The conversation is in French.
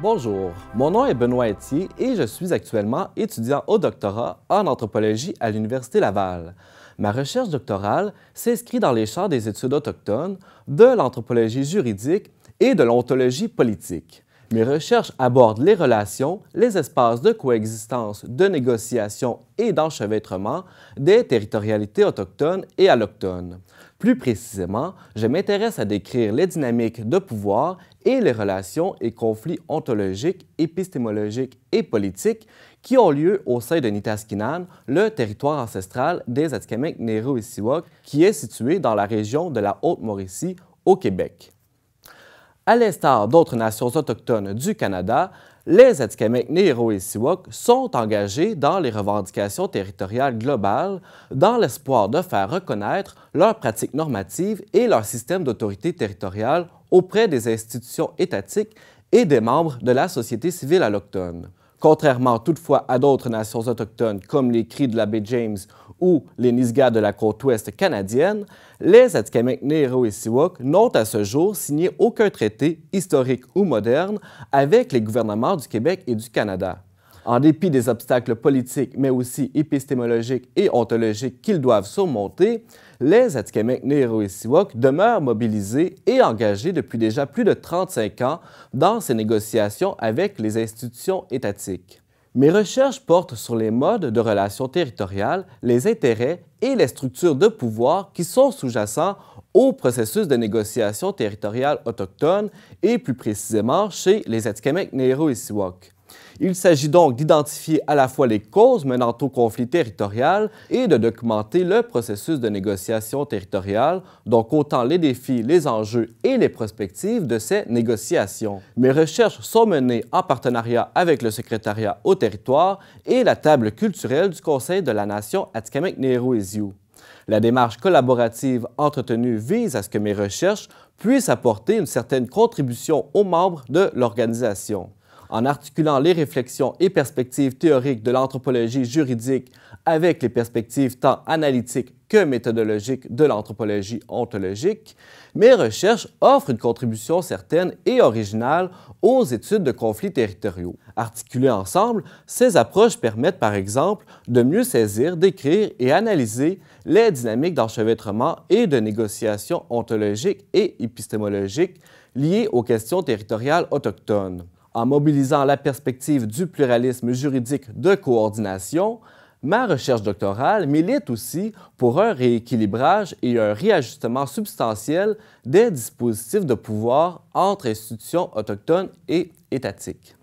Bonjour, mon nom est Benoît Etier et je suis actuellement étudiant au doctorat en anthropologie à l'Université Laval. Ma recherche doctorale s'inscrit dans les champs des études autochtones, de l'anthropologie juridique et de l'ontologie politique. Mes recherches abordent les relations, les espaces de coexistence, de négociation et d'enchevêtrement des territorialités autochtones et allochtones. Plus précisément, je m'intéresse à décrire les dynamiques de pouvoir et les relations et conflits ontologiques, épistémologiques et politiques qui ont lieu au sein de Nitaskinan, le territoire ancestral des Atikamekw-Nehru-Isiwak, qui est situé dans la région de la Haute-Mauricie, au Québec. À l'instar d'autres nations autochtones du Canada, les Atikamekw-Nehru-Isiwak sont engagés dans les revendications territoriales globales dans l'espoir de faire reconnaître leurs pratiques normatives et leur système d'autorité territoriale auprès des institutions étatiques et des membres de la société civile allochtone. Contrairement toutefois à d'autres nations autochtones comme les Cris de la baie James ou les Nisga'a de la côte ouest canadienne, les Atikamekw-Nehru-Isiwak n'ont à ce jour signé aucun traité historique ou moderne avec les gouvernements du Québec et du Canada. En dépit des obstacles politiques, mais aussi épistémologiques et ontologiques qu'ils doivent surmonter, les Atikamekw-Nehru-Isiwak demeurent mobilisés et engagés depuis déjà plus de 35 ans dans ces négociations avec les institutions étatiques. Mes recherches portent sur les modes de relations territoriales, les intérêts et les structures de pouvoir qui sont sous-jacents au processus de négociation territoriale autochtone et plus précisément chez les Atikamekw-Nehru-Isiwak. Il s'agit donc d'identifier à la fois les causes menant au conflit territorial et de documenter le processus de négociation territoriale, donc autant les défis, les enjeux et les perspectives de ces négociations. Mes recherches sont menées en partenariat avec le secrétariat au territoire et la table culturelle du Conseil de la Nation Atikamekw-Nehru-Isiu. La démarche collaborative entretenue vise à ce que mes recherches puissent apporter une certaine contribution aux membres de l'organisation. En articulant les réflexions et perspectives théoriques de l'anthropologie juridique avec les perspectives tant analytiques que méthodologiques de l'anthropologie ontologique, mes recherches offrent une contribution certaine et originale aux études de conflits territoriaux. Articulées ensemble, ces approches permettent par exemple de mieux saisir, décrire et analyser les dynamiques d'enchevêtrement et de négociation ontologiques et épistémologiques liées aux questions territoriales autochtones. En mobilisant la perspective du pluralisme juridique de coordination, ma recherche doctorale milite aussi pour un rééquilibrage et un réajustement substantiel des dispositifs de pouvoir entre institutions autochtones et étatiques.